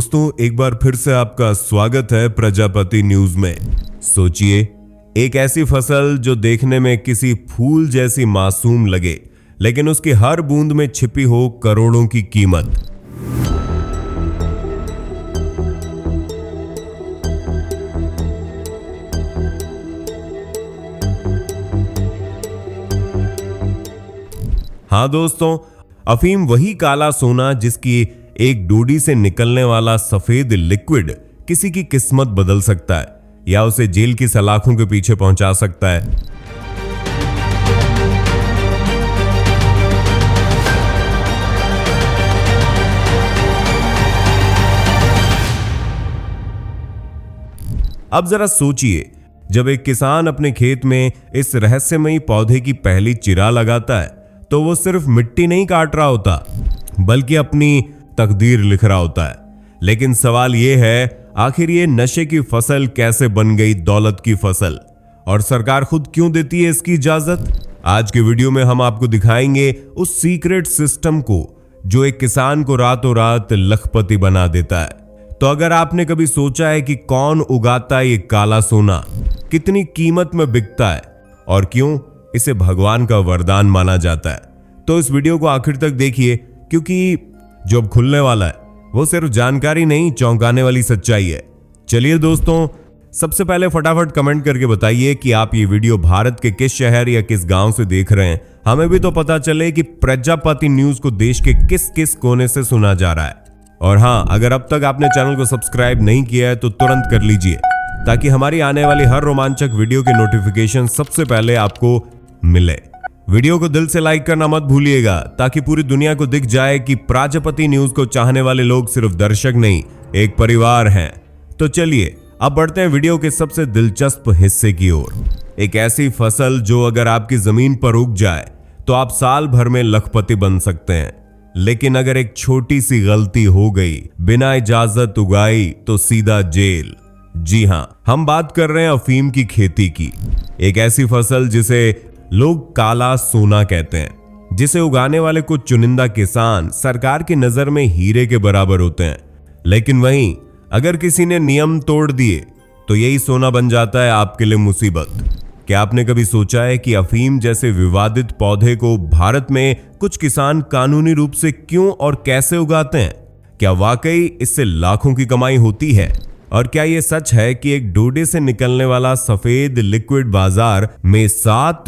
दोस्तों, एक बार फिर से आपका स्वागत है प्रजापति न्यूज में। सोचिए, एक ऐसी फसल जो देखने में किसी फूल जैसी मासूम लगे, लेकिन उसकी हर बूंद में छिपी हो करोड़ों की कीमत। हाँ दोस्तों, अफीम वही काला सोना जिसकी एक डोडी से निकलने वाला सफेद लिक्विड किसी की किस्मत बदल सकता है या उसे जेल की सलाखों के पीछे पहुंचा सकता है। अब जरा सोचिए, जब एक किसान अपने खेत में इस रहस्यमयी पौधे की पहली चिरा लगाता है तो वो सिर्फ मिट्टी नहीं काट रहा होता, बल्कि अपनी तकदीर लिख रहा होता है। लेकिन सवाल यह है, आखिर ये नशे की फसल कैसे बन गई दौलत की फसल, और सरकार खुद क्यों देती है इसकी इजाजत? आज के वीडियो में हम आपको दिखाएंगे उस सीक्रेट सिस्टम को जो एक किसान को रातों रात लखपति बना देता है। तो अगर आपने कभी सोचा है कि कौन उगाता है ये काला सोना, कितनी कीमत में बिकता है और क्यों इसे भगवान का वरदान माना जाता है, तो इस वीडियो को आखिर तक देखिए, क्योंकि जो अब खुलने वाला है वो सिर्फ जानकारी नहीं, चौंकाने वाली सच्चाई है। चलिए दोस्तों, सबसे पहले फटाफट कमेंट करके बताइए कि आप ये वीडियो भारत के किस शहर या किस गांव से देख रहे हैं। हमें भी तो पता चले कि प्रजापति न्यूज को देश के किस किस कोने से सुना जा रहा है। और हाँ, अगर अब तक आपने चैनल को सब्सक्राइब नहीं किया है तो तुरंत कर लीजिए, ताकि हमारी आने वाली हर रोमांचक वीडियो के नोटिफिकेशन सबसे पहले आपको मिले। वीडियो को दिल से लाइक करना मत भूलिएगा, ताकि पूरी दुनिया को दिख जाए कि प्रजापति न्यूज को चाहने वाले लोग सिर्फ दर्शक नहीं, एक परिवार हैं। तो चलिए अब बढ़ते हैं वीडियो के सबसे दिलचस्प हिस्से की ओर। एक ऐसी फसल जो अगर आपकी जमीन पर उग जाए तो आप साल भर में लखपति बन सकते हैं, लेकिन अगर एक छोटी सी गलती हो गई, बिना इजाजत उगाई, तो सीधा जेल। जी हाँ, हम बात कर रहे हैं अफीम की खेती की। एक ऐसी फसल जिसे लोग काला सोना कहते हैं, जिसे उगाने वाले कुछ चुनिंदा किसान सरकार की नजर में हीरे के बराबर होते हैं। लेकिन वहीं अगर किसी ने नियम तोड़ दिए तो यही सोना बन जाता है आपके लिए मुसीबत। क्या आपने कभी सोचा है कि अफीम जैसे विवादित पौधे को भारत में कुछ किसान कानूनी रूप से क्यों और कैसे उगाते हैं? क्या वाकई इससे लाखों की कमाई होती है? और क्या यह सच है कि एक डोडे से निकलने वाला सफेद लिक्विड बाजार में 7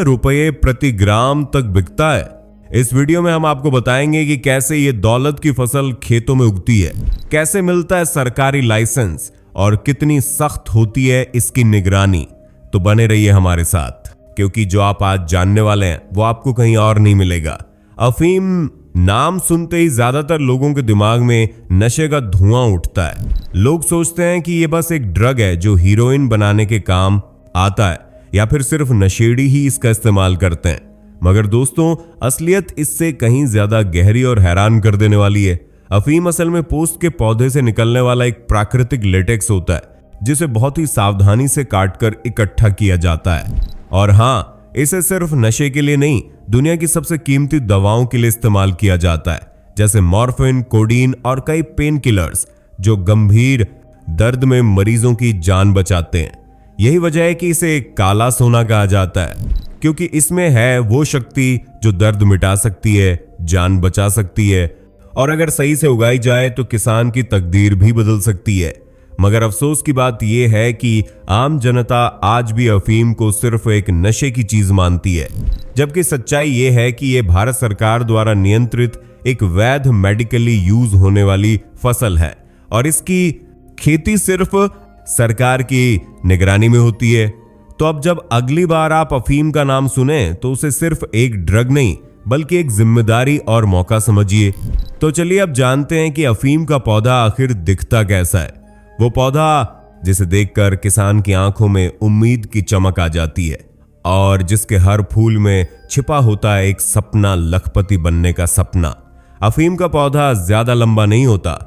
रुपए प्रति ग्राम तक बिकता है? इस वीडियो में हम आपको बताएंगे कि कैसे ये दौलत की फसल खेतों में उगती है, कैसे मिलता है सरकारी लाइसेंस और कितनी सख्त होती है इसकी निगरानी। तो बने रहिए हमारे साथ, क्योंकि जो आप आज जानने वाले हैं वो आपको कहीं और नहीं मिलेगा। अफीम नाम सुनते ही ज्यादातर लोगों के दिमाग में नशे का धुआं उठता है। लोग सोचते हैं कि ये बस एक ड्रग है जो हीरोइन बनाने के काम आता है, या फिर सिर्फ नशेड़ी ही इसका इस्तेमाल करते हैं। मगर दोस्तों, असलियत इससे कहीं ज्यादा गहरी और हैरान कर देने वाली है। अफीम असल में पोस्त के पौधे से निकलने वाला एक प्राकृतिक लेटेक्स होता है, जिसे बहुत ही सावधानी से काटकर इकट्ठा किया जाता है। और हाँ, इसे सिर्फ नशे के लिए नहीं, दुनिया की सबसे कीमती दवाओं के लिए इस्तेमाल किया जाता है, जैसे मॉर्फिन, कोडीन और कई पेन किलर्स, जो गंभीर दर्द में मरीजों की जान बचाते हैं। यही वजह है कि इसे काला सोना कहा जाता है, क्योंकि इसमें है वो शक्ति जो दर्द मिटा सकती है, जान बचा सकती है, और अगर सही से उगाई जाए तो किसान की तकदीर भी बदल सकती है। मगर अफसोस की बात यह है कि आम जनता आज भी अफीम को सिर्फ एक नशे की चीज मानती है, जबकि सच्चाई यह है कि यह भारत सरकार द्वारा नियंत्रित एक वैध मेडिकली यूज होने वाली फसल है, और इसकी खेती सिर्फ सरकार की निगरानी में होती है। तो अब जब अगली बार आप अफीम का नाम सुने तो उसे सिर्फ एक ड्रग नहीं, बल्कि एक जिम्मेदारी और मौका समझिए। तो चलिए अब जानते हैं कि अफीम का पौधा आखिर दिखता कैसा है। वो पौधा जिसे देखकर किसान की आंखों में उम्मीद की चमक आ जाती है, और जिसके हर फूल में छिपा होता है एक सपना, लखपति बनने का सपना। अफीम का पौधा ज्यादा लंबा नहीं होता,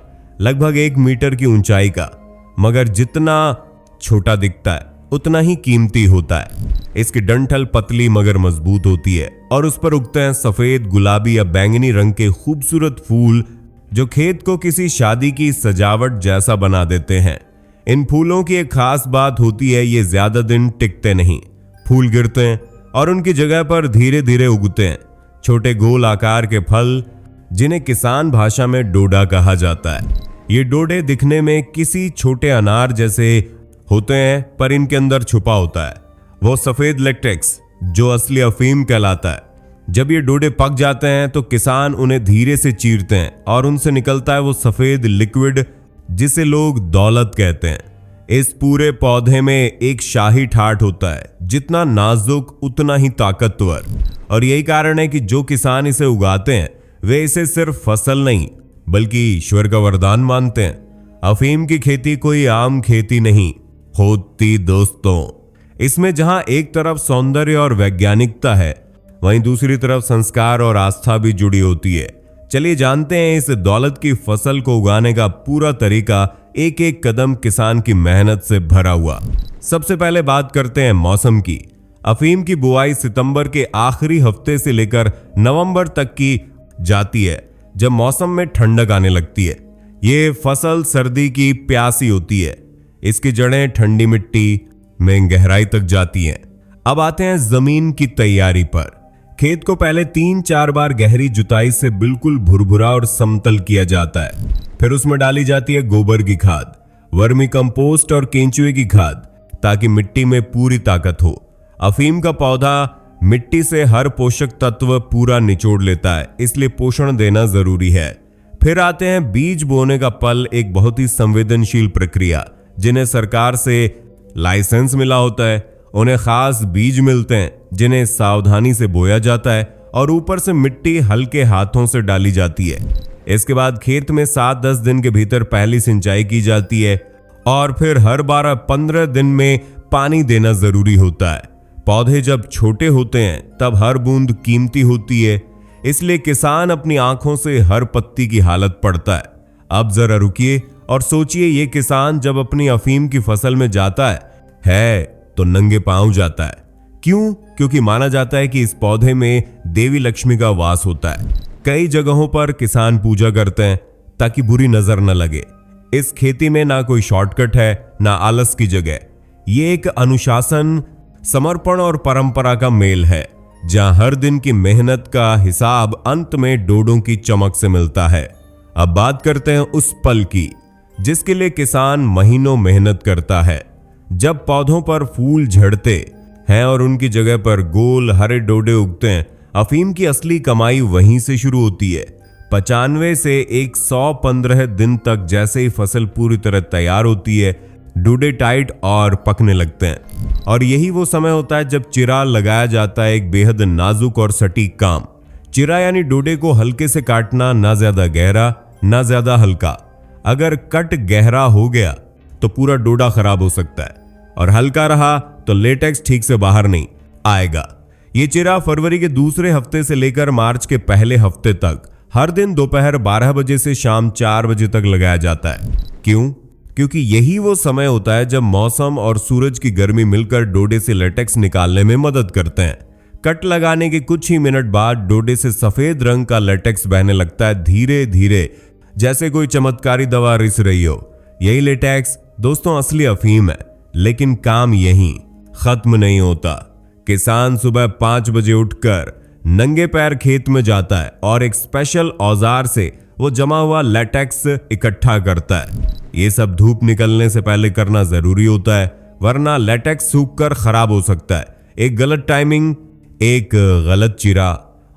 लगभग 1 मीटर की ऊंचाई का, मगर जितना छोटा दिखता है उतना ही कीमती होता है। इसकी डंठल पतली मगर मजबूत होती है, और उस पर उगते हैं सफेद, गुलाबी या बैंगनी रंग के खूबसूरत फूल, जो खेत को किसी शादी की सजावट जैसा बना देते हैं। इन फूलों की एक खास बात होती है, ये ज्यादा दिन टिकते नहीं। फूल गिरते हैं और उनकी जगह पर धीरे धीरे उगते हैं छोटे गोल आकार के फल, जिन्हें किसान भाषा में डोडा कहा जाता है। ये डोडे दिखने में किसी छोटे अनार जैसे होते हैं, पर इनके अंदर छुपा होता है वो सफेद लेटेक्स, जो असली अफीम कहलाता है। जब ये डोडे पक जाते हैं तो किसान उन्हें धीरे से चीरते हैं और उनसे निकलता है वो सफेद लिक्विड, जिसे लोग दौलत कहते हैं। इस पूरे पौधे में एक शाही ठाठ होता है, जितना नाजुक उतना ही ताकतवर। और यही कारण है कि जो किसान इसे उगाते हैं वे इसे सिर्फ फसल नहीं बल्कि ईश्वर का वरदान मानते हैं। अफीम की खेती कोई आम खेती नहीं होती दोस्तों। इसमें जहां एक तरफ सौंदर्य और वैज्ञानिकता है, वहीं दूसरी तरफ संस्कार और आस्था भी जुड़ी होती है। चलिए जानते हैं इस दौलत की फसल को उगाने का पूरा तरीका, एक एक कदम किसान की मेहनत से भरा हुआ। सबसे पहले बात करते हैं मौसम की। अफीम की बुआई सितंबर के आखिरी हफ्ते से लेकर नवंबर तक की जाती है, जब मौसम में ठंडक आने लगती है। ये फसल सर्दी की प्यासी होती है। इसकी जड़ें ठंडी मिट्टी में गहराई तक जाती हैं। अब आते हैं जमीन की तैयारी पर। खेत को पहले 3-4 बार गहरी जुताई से बिल्कुल भुरभुरा और समतल किया जाता है। फिर उसमें डाली जाती है गोबर की खाद, वर्मी कंपोस्ट और केंचुए की खाद, ताकि मिट्टी में पूरी ताकत हो। अफीम का पौधा मिट्टी से हर पोषक तत्व पूरा निचोड़ लेता है, इसलिए पोषण देना जरूरी है। फिर आते हैं बीज बोने का पल, एक बहुत ही संवेदनशील प्रक्रिया। जिन्हें सरकार से लाइसेंस मिला होता है, उन्हें खास बीज मिलते हैं जिन्हें सावधानी से बोया जाता है और ऊपर से मिट्टी हल्के हाथों से डाली जाती है। इसके बाद खेत में 7-10 दिन के भीतर पहली सिंचाई की जाती है और फिर हर 12-15 दिन में पानी देना जरूरी होता है। पौधे जब छोटे होते हैं तब हर बूंद कीमती होती है, इसलिए किसान अपनी आंखों से हर पत्ती की हालत पढ़ता है। अब जरा रुकिए और सोचिए, ये किसान जब अपनी अफीम की फसल में जाता है तो नंगे पांव जाता है। क्यों? क्योंकि माना जाता है कि इस पौधे में देवी लक्ष्मी का वास होता है। कई जगहों पर किसान पूजा करते हैं ताकि बुरी नजर न लगे। इस खेती में ना कोई शॉर्टकट है, ना आलस की जगह। ये एक अनुशासन, समर्पण और परंपरा का मेल है, जहां हर दिन की मेहनत का हिसाब अंत में डोडों की चमक से मिलता है। अब बात करते हैं उस पल की, जिसके लिए किसान महीनों मेहनत करता है। जब पौधों पर फूल झड़ते हैं और उनकी जगह पर गोल हरे डोडे उगते हैं, अफीम की असली कमाई वहीं से शुरू होती है। 95 से 115 दिन तक जैसे ही फसल पूरी तरह तैयार होती है, डोडे टाइट और पकने लगते हैं। और यही वो समय होता है जब चिरा लगाया जाता है, एक बेहद नाजुक और सटीक काम। चिरा यानी डोडे को हल्के से काटना, ना ज्यादा गहरा ना ज्यादा हल्का। अगर कट गहरा हो गया तो पूरा डोडा खराब हो सकता है, और हल्का रहा तो लेटेक्स ठीक से बाहर नहीं आएगा। ये चिरा फरवरी के दूसरे हफ्ते से लेकर मार्च के पहले हफ्ते तक हर दिन दोपहर 12 बजे से शाम 4 बजे तक लगाया जाता है। क्यों? क्योंकि यही वो समय होता है जब मौसम और सूरज की गर्मी मिलकर डोडे से लेटेक्स निकालने में मदद करते हैं। कट लगाने के कुछ ही मिनट बाद डोडे से सफेद रंग का लेटेक्स बहने लगता है, धीरे धीरे, जैसे कोई चमत्कारी दवा रिस रही हो। यही लेटेक्स दोस्तों असली अफीम है। लेकिन काम यहीं खत्म नहीं होता। किसान सुबह 5 बजे उठकर नंगे पैर खेत में जाता है और एक स्पेशल औजार से वो जमा हुआ लेटेक्स इकट्ठा करता है। ये सब धूप निकलने से पहले करना जरूरी होता है, वरना लेटेक्स सूखकर खराब हो सकता है। एक गलत टाइमिंग, एक गलत चिरा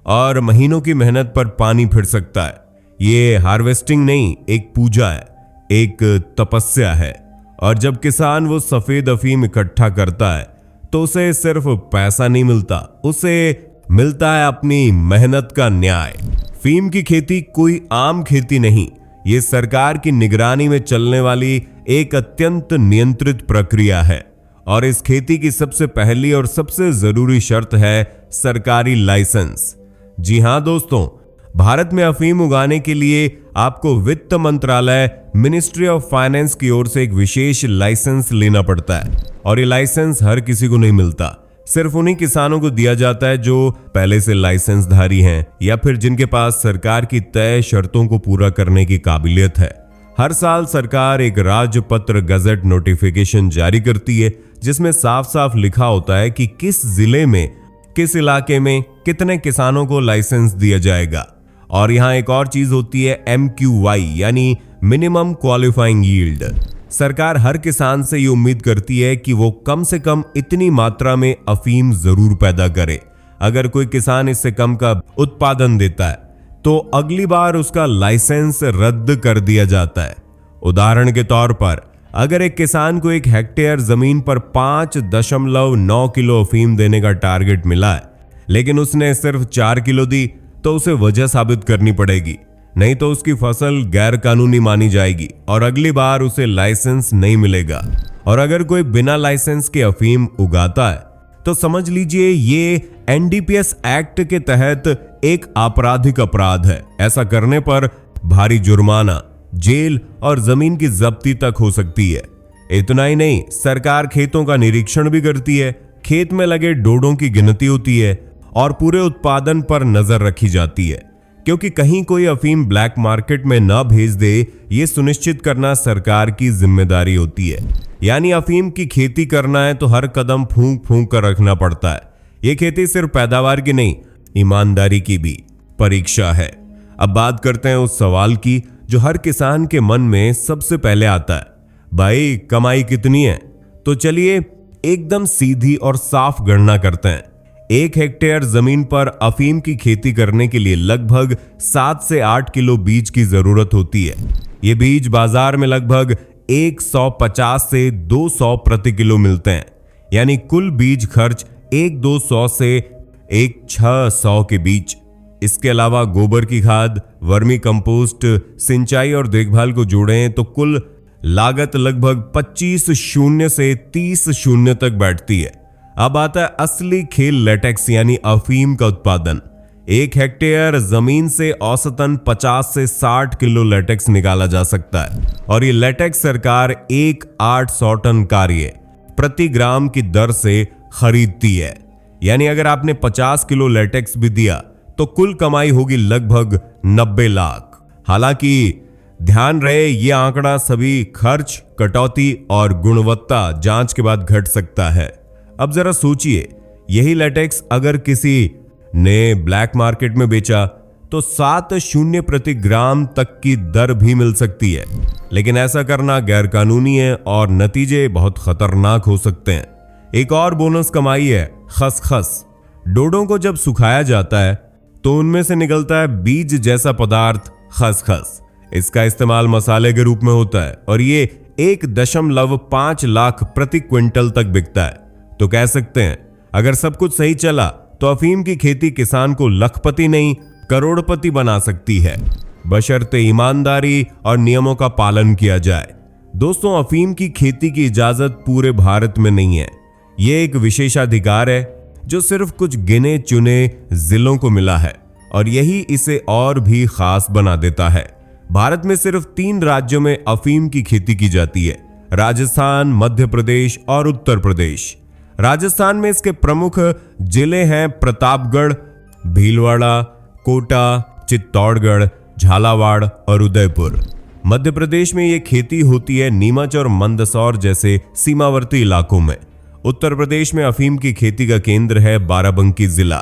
और महीनों की मेहनत पर पानी फिर सकता है। ये हार्वेस्टिंग नहीं, एक पूजा है, एक तपस्या है। और जब किसान वो सफेद अफीम इकट्ठा करता है तो उसे सिर्फ पैसा नहीं मिलता, उसे मिलता है अपनी मेहनत का न्याय। अफीम की खेती कोई आम खेती नहीं, ये सरकार की निगरानी में चलने वाली एक अत्यंत नियंत्रित प्रक्रिया है। और इस खेती की सबसे पहली और सबसे जरूरी शर्त है सरकारी लाइसेंस। जी हां दोस्तों, भारत में अफीम उगाने के लिए आपको वित्त मंत्रालय, मिनिस्ट्री ऑफ फाइनेंस की ओर से एक विशेष लाइसेंस लेना पड़ता है। और ये लाइसेंस हर किसी को नहीं मिलता। सिर्फ उन्हीं किसानों को दिया जाता है जो पहले से लाइसेंसधारी हैं या फिर जिनके पास सरकार की तय शर्तों को पूरा करने की काबिलियत है। हर साल सरकार एक राजपत्र गजट नोटिफिकेशन जारी करती है जिसमें साफ साफ लिखा होता है कि किस जिले में, किस इलाके में कितने किसानों को लाइसेंस दिया जाएगा। और यहाँ एक और चीज होती है MQY यानी मिनिमम क्वालिफाइंग यील्ड। सरकार हर किसान से ये उम्मीद करती है कि वो कम से कम इतनी मात्रा में अफीम जरूर पैदा करे। अगर कोई किसान इससे कम का उत्पादन देता है तो अगली बार उसका लाइसेंस रद्द कर दिया जाता है। उदाहरण के तौर पर अगर एक किसान को 1 हेक्टेयर जमीन पर 5.9 किलो अफीम देने का टारगेट मिला है लेकिन उसने सिर्फ 4 किलो दी तो उसे वजह साबित करनी पड़ेगी, नहीं तो उसकी फसल गैर कानूनी मानी जाएगी और अगली बार उसे लाइसेंस नहीं मिलेगा। और अगर कोई बिना लाइसेंस के अफीम उगाता है तो समझ लीजिए ये NDPS एक्ट के तहत एक आपराधिक अपराध है। ऐसा करने पर भारी जुर्माना, जेल और जमीन की जब्ती तक हो सकती है। इतना ही नहीं, सरकार खेतों का निरीक्षण भी करती है, खेत में लगे डोडों की गिनती होती है और पूरे उत्पादन पर नजर रखी जाती है, क्योंकि कहीं कोई अफीम ब्लैक मार्केट में न भेज दे, ये सुनिश्चित करना सरकार की जिम्मेदारी होती है। यानी अफीम की खेती करना है तो हर कदम फूंक फूंक कर रखना पड़ता है। ये खेती सिर्फ पैदावार की नहीं, ईमानदारी की भी परीक्षा है। अब बात करते हैं उस सवाल की जो हर किसान के मन में सबसे पहले आता है, भाई कमाई कितनी है? तो चलिए एकदम सीधी और साफ गणना करते हैं। 1 हेक्टेयर जमीन पर अफीम की खेती करने के लिए लगभग 7 से 8 किलो बीज की जरूरत होती है। ये बीज बाजार में लगभग 150 से 200 प्रति किलो मिलते हैं, यानी कुल बीज खर्च 1-200 से 1-600 के बीच। इसके अलावा गोबर की खाद, वर्मी कंपोस्ट, सिंचाई और देखभाल को जोड़ें तो कुल लागत लगभग 25 से 30 तक बैठती है। अब आता है असली खेल, लेटेक्स यानी अफीम का उत्पादन। 1 हेक्टेयर जमीन से औसतन 50 से 60 किलो लेटेक्स निकाला जा सकता है और ये लेटेक्स सरकार 800 टन कार्य प्रति ग्राम की दर से खरीदती है। यानी अगर आपने 50 किलो लेटेक्स भी दिया तो कुल कमाई होगी लगभग 90 लाख। हालांकि ध्यान रहे ये आंकड़ा सभी खर्च, कटौती और गुणवत्ता जांच के बाद घट सकता है। अब जरा सोचिए, यही लेटेक्स अगर किसी ने ब्लैक मार्केट में बेचा तो 7 प्रति ग्राम तक की दर भी मिल सकती है। लेकिन ऐसा करना गैरकानूनी है और नतीजे बहुत खतरनाक हो सकते हैं। एक और बोनस कमाई है खसखस। डोडों को जब सुखाया जाता है तो उनमें से निकलता है बीज जैसा पदार्थ खसखस। इसका इस्तेमाल मसाले के रूप में होता है और ये 1.5 लाख प्रति क्विंटल तक बिकता है। तो कह सकते हैं अगर सब कुछ सही चला तो अफीम की खेती किसान को लखपति नहीं करोड़पति बना सकती है, बशर्ते ईमानदारी और नियमों का पालन किया जाए। दोस्तों, अफीम की खेती की इजाजत पूरे भारत में नहीं है। ये एक विशेषाधिकार है जो सिर्फ कुछ गिने चुने जिलों को मिला है और यही इसे और भी खास बना देता है। भारत में सिर्फ 3 राज्यों में अफीम की खेती की जाती है, राजस्थान, मध्य प्रदेश और उत्तर प्रदेश। राजस्थान में इसके प्रमुख जिले हैं प्रतापगढ़, भीलवाड़ा, कोटा, चित्तौड़गढ़, झालावाड़ और उदयपुर। मध्य प्रदेश में यह खेती होती है नीमच और मंदसौर जैसे सीमावर्ती इलाकों में। उत्तर प्रदेश में अफीम की खेती का केंद्र है बाराबंकी जिला।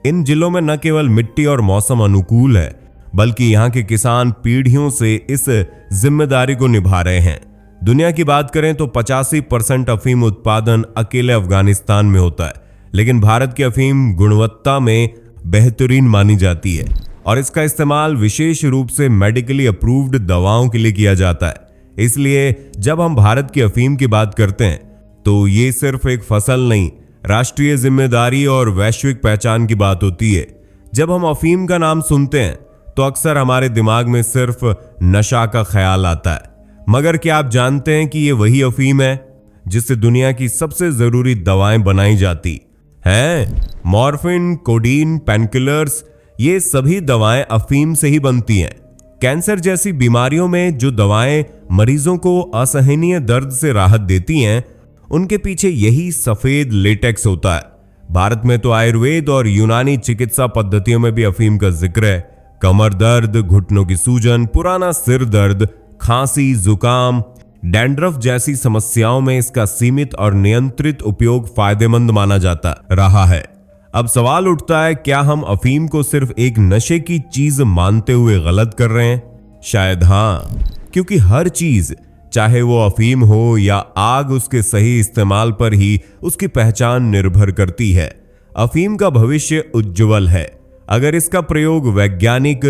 इन जिलों में न केवल मिट्टी और मौसम अनुकूल है बल्कि यहाँ के किसान पीढ़ियों से इस जिम्मेदारी को निभा रहे हैं। दुनिया की बात करें तो 85% अफीम उत्पादन अकेले अफगानिस्तान में होता है, लेकिन भारत की अफीम गुणवत्ता में बेहतरीन मानी जाती है और इसका इस्तेमाल विशेष रूप से मेडिकली अप्रूव्ड दवाओं के लिए किया जाता है। इसलिए जब हम भारत की अफीम की बात करते हैं तो ये सिर्फ एक फसल नहीं, राष्ट्रीय जिम्मेदारी और वैश्विक पहचान की बात होती है। जब हम अफीम का नाम सुनते हैं तो अक्सर हमारे दिमाग में सिर्फ नशा का ख्याल आता है, मगर क्या आप जानते हैं कि ये वही अफीम है जिससे दुनिया की सबसे जरूरी दवाएं बनाई जाती हैं? मॉर्फिन, कोडीन, पेनकिलर्स, ये सभी दवाएं अफीम से ही बनती हैं। कैंसर जैसी बीमारियों में जो दवाएं मरीजों को असहनीय दर्द से राहत देती हैं, उनके पीछे यही सफेद लेटेक्स होता है। भारत में तो आयुर्वेद और यूनानी चिकित्सा पद्धतियों में भी अफीम का जिक्र है। कमर दर्द, घुटनों की सूजन, पुराना सिर दर्द, खांसी, जुकाम, डैंड्रफ जैसी समस्याओं में इसका सीमित और नियंत्रित उपयोग फायदेमंद माना जाता रहा है। अब सवाल उठता है, क्या हम अफीम को सिर्फ एक नशे की चीज मानते हुए गलत कर रहे हैं? शायद हाँ, क्योंकि हर चीज, चाहे वो अफीम हो या आग, उसके सही इस्तेमाल पर ही उसकी पहचान निर्भर करती है। अफीम का भविष्य उज्जवल है अगर इसका प्रयोग वैज्ञानिक,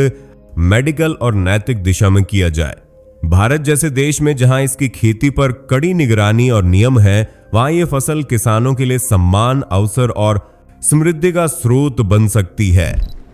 मेडिकल और नैतिक दिशा में किया जाए। भारत जैसे देश में जहां इसकी खेती पर कड़ी निगरानी और नियम है, वहां यह फसल किसानों के लिए सम्मान, अवसर और समृद्धि का स्रोत बन सकती है।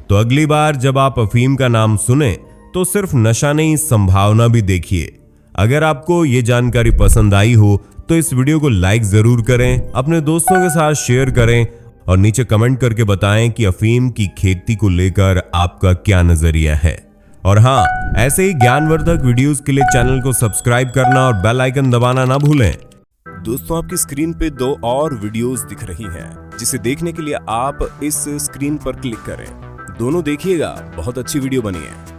तो अगली बार जब आप अफीम का नाम सुने तो सिर्फ नशा नहीं, संभावना भी देखिए। अगर आपको ये जानकारी पसंद आई हो तो इस वीडियो को लाइक जरूर करें, अपने दोस्तों के साथ शेयर करें और नीचे कमेंट करके बताएं कि अफीम की खेती को लेकर आपका क्या नजरिया है। और हाँ, ऐसे ही ज्ञानवर्धक वीडियोस के लिए चैनल को सब्सक्राइब करना और बेल आइकन दबाना ना भूलें। दोस्तों, आपकी स्क्रीन पे 2 और वीडियोस दिख रही हैं, जिसे देखने के लिए आप इस स्क्रीन पर क्लिक करें। दोनों देखिएगा, बहुत अच्छी वीडियो बनी है।